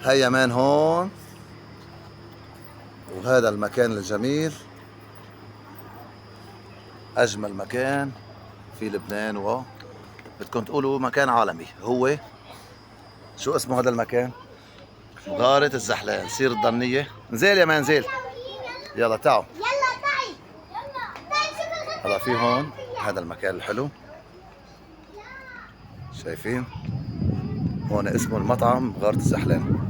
هيا مان هون، وهذا المكان الجميل، أجمل مكان في لبنان، و بدكم تقولوا مكان عالمي. هو شو اسمه هذا المكان؟ مغارة الزحلان، سير الضنية. نزيل يا مان نزيل، يلا تعوا. يلا تعي، يلا تعي. هلا في هون هذا المكان الحلو، شايفين؟ هون اسمه المطعم مغارة الزحلان.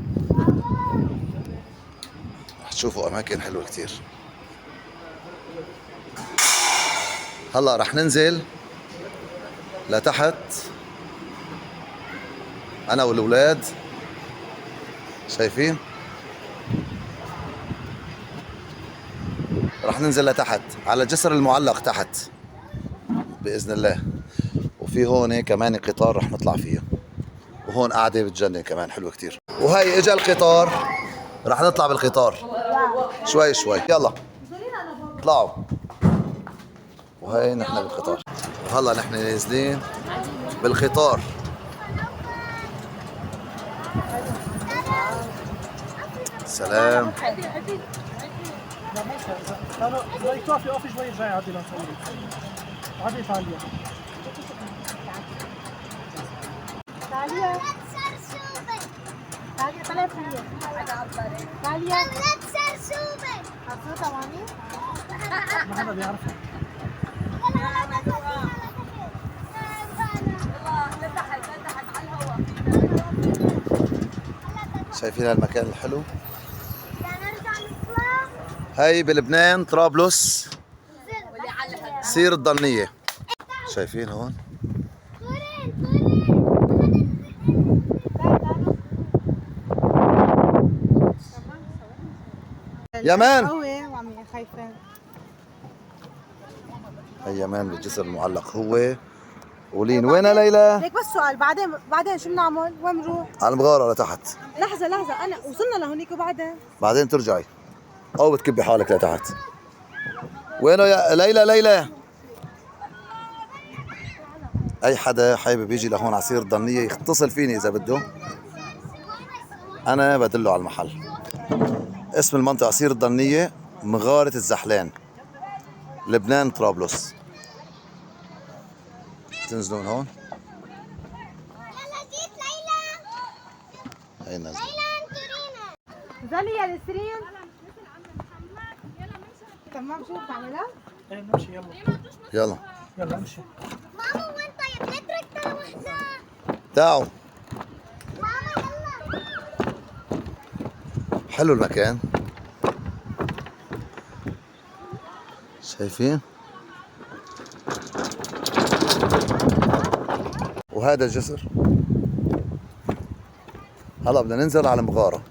رح تشوفوا أماكن حلوة كتير. هلا رح ننزل لتحت أنا والأولاد، شايفين؟ رح ننزل لتحت على الجسر المعلق تحت بإذن الله. وفي هون كمان قطار رح نطلع فيه، وهون قاعدة بتجنن كمان حلوة كتير. وهي اجا القطار، رح نطلع بالقطار شوي شوي. يلا اطلعوا. وهي نحن بالقطار، وهلا نحن نازلين بالقطار. سلام. اقفي اقفي شوي رجعي عادي لنصورك. عادي تعالي. تعالي تعالي طلعي فيا. تعالي لا تسرسوبي. مبسوطة مامي؟ ما حدا بيعرفها. شايفين هالمكان الحلو؟ هاي بلبنان طرابلس، سير الضنية. شايفين هون؟ يا مان هي يمان بالجسر المعلق. هو ولين وينها ليلى؟ ليك بس سؤال، بعدين شو بنعمل؟ وين بنروح؟ على المغارة لتحت. لحظة أنا وصلنا لهونيك وبعدين بعدين ترجعي أو بتكبي حالك لتحت. وينه يا ليلى؟ ليلى، أي حدا حابب يجي لهون على سير الضنية يتصل فيني إذا بده، أنا بدله على المحل. اسم المنطقة سير الضنية، مغارة الزحلان، لبنان طرابلس. تنزلون هون. يلا جيت ليلى. هي نازلة. نزلي يا نسرين. تمام شو بتعملها؟ ايه نمشي يلا. يلا يلا امشي. ماما وين طيب؟ نترك ترى وحدة. تعوا. ماما يلا. حلو المكان، شايفين؟ وهذا الجسر. هلا بدنا ننزل على المغارة.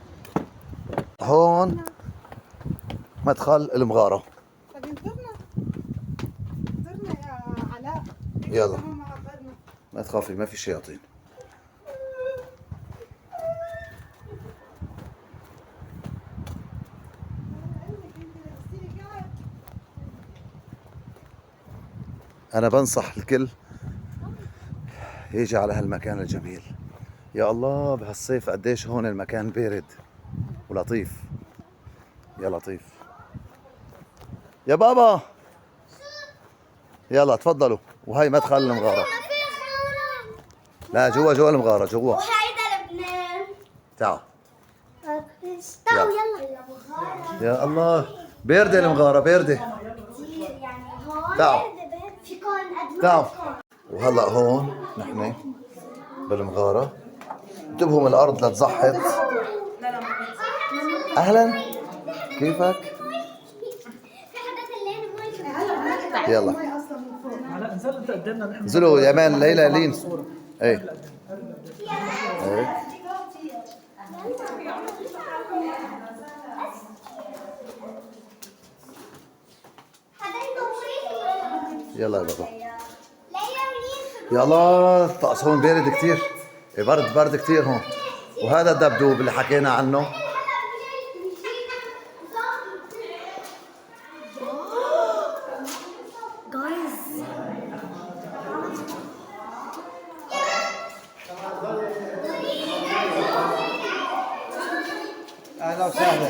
هون مدخل المغارة. طيب انطرنا يا علاء. يلا ما تخافي، ما في شياطين. أنا بنصح الكل يجي على هالمكان الجميل. يا الله بهالصيف قديش هون المكان بارد ولطيف. يا لطيف يا بابا. يلا تفضلوا. وهي مدخل المغارة. لا جوا المغارة جوا. وهيدا لبنان. تعال. استووا يلا. يا الله باردة المغارة، باردة. كثير يعني هون. تعال. في كون قد تعال. وهلا هون نحن بالمغارة. انتبهوا من الأرض لا تزحط. أهلا كيفك؟ يلا علاء انزل انت قدامنا نحن. انزلوا يا مان. ليلى لين. ايه ايه يلا يا بابا. يا الله الطقس هون بارد كتير. إيه برد كتير هون. وهذا الدبدوب اللي حكينا عنه. اهلا وسهلا.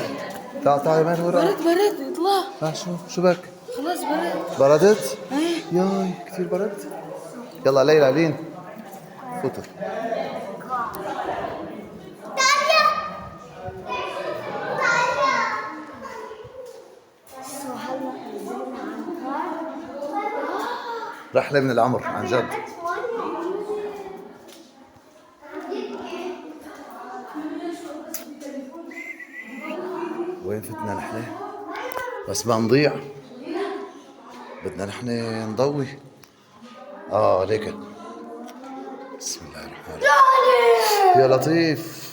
تعال تعال يمان ورا. برد اطلع. ها شو بك؟ خلاص برد. بردت؟ ياي كثير برد. يلا ليلى لين فوتوا. رحلة من العمر عن جد. وين فتنا نحن؟ بس ما نضيع، بدنا نحن نضوي. ليك. بسم الله الرحمن الرحيم. يا لطيف.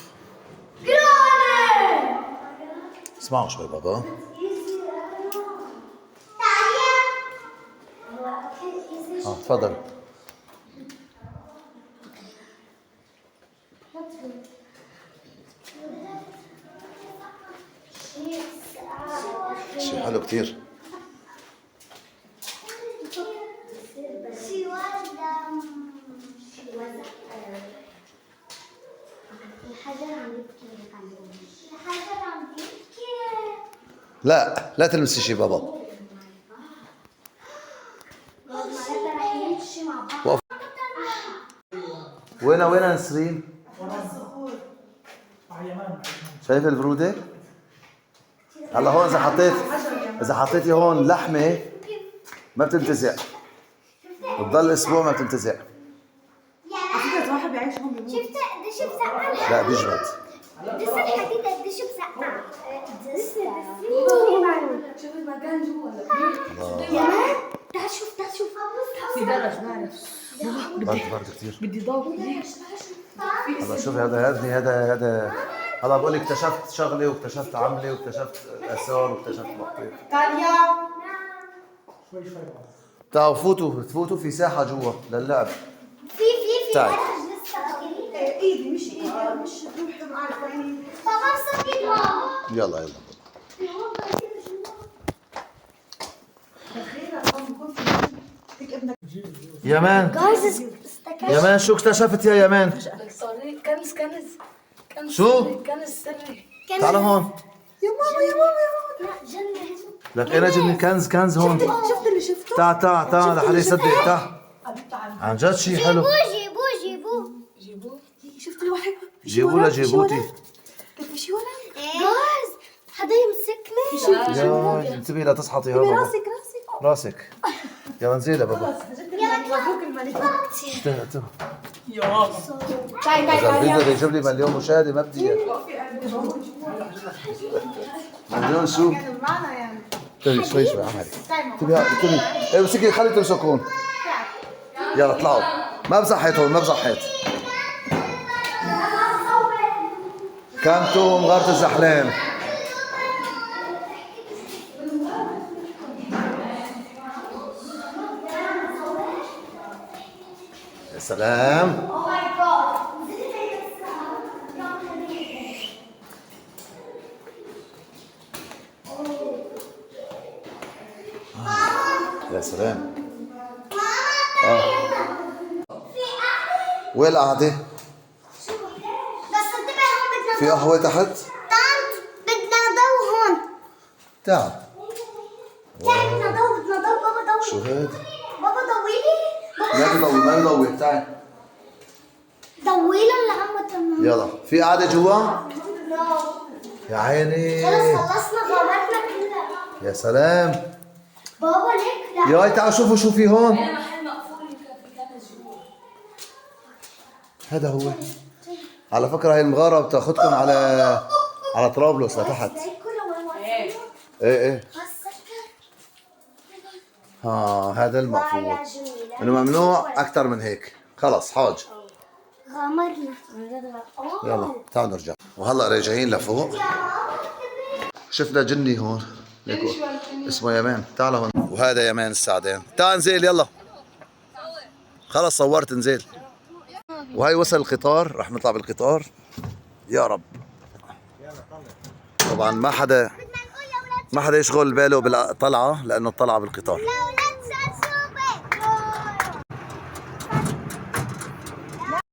اسمعوا شوي بابا. تفضل. شيء حلو كتير. لا لا تلمسي شيء بابا. وقف. وين نسرين؟ شايف البرودة؟ هلا هون إذا حطيتي هون لحمة ما بتنتزع، بتضل أسبوع ما بتنتزع. فكرة واحد بيعيش هون بيموت. شفت سقعة؟ لا بيجمد. دس الحديد قديش بسقعة؟ شوف المكان جوا. يا مان تعال شوف في درج بعرف. برد كثير. بدي ضوء. هلا شوفي هذا هلا بقول لك اكتشفت شغله واكتشفت عمله واكتشفت اثار واكتشفت مخطيط. تاليا تعالوا فوتوا في ساحه جوا للعب. في تعال. درج لسه. ايدي مش روحي معك يعني. بابا صدق بابا. يلا يمان يمان شو اكتشفت يا يمان؟ كنز شو؟ كنز سري. تعال هون. يا ماما لا جنة. لك انا جبني كنز هون. شفت اللي شفته؟ تعال لحد يصدق. تعال عن جد شيء حلو. جيبوه. شفت الواحد؟ جيبوه لجيبوتي. كيف في ولا؟ جايز حدا يمسكني. يا انتبهي لا تسحطي هون بابا. راسك. يلا نزيل يا بابا. مبروك الملك. إذا الفيديو بده يجيب لي مليون مشاهدة ما بدي إياه. مليون شو؟ معنا يعني. انتبهي شوي عمري. انتبهي. ايه مسكي خلي تمسكون. يلا اطلعوا. ما بزحيت هون ما بزحيت. كانتو مغارة الزحلان. يا سلام. يا سلام. وين القعدة؟ بس انتبه هون بدنا في قهوة تحت؟ طنط بدنا ضو هون. تعال. تعال بدنا ضو بابا ضوي. شو هاد؟ بابا ضويلي. ما يضوي تعال. ضويلي اللي عم تمام. يلا في قعدة جوا؟ يا عيني. خلص خلصنا غابتنا كلها. يا سلام. بابا ليك لا. ياي تعالوا شوفوا شو في هون. محل مقفول في كنز جوا. هذا هو. على فكرة هاي المغارة بتاخذكم على طرابلس لتحت. ايه هذا المفروض انه ممنوع اكثر من هيك. خلص حاج. غامرنا. يلا تعالوا نرجع. وهلا راجعين لفوق. شفنا جني هون ليكو اسمه يمان. تعال هون. وهذا يمان السعدان. تعال نزيل يلا. خلص صورت نزيل. وهي وصل القطار. رح نطلع بالقطار يا رب. طبعا ما حدا يشغل باله بالطلعة لأنه الطلعة بالقطار.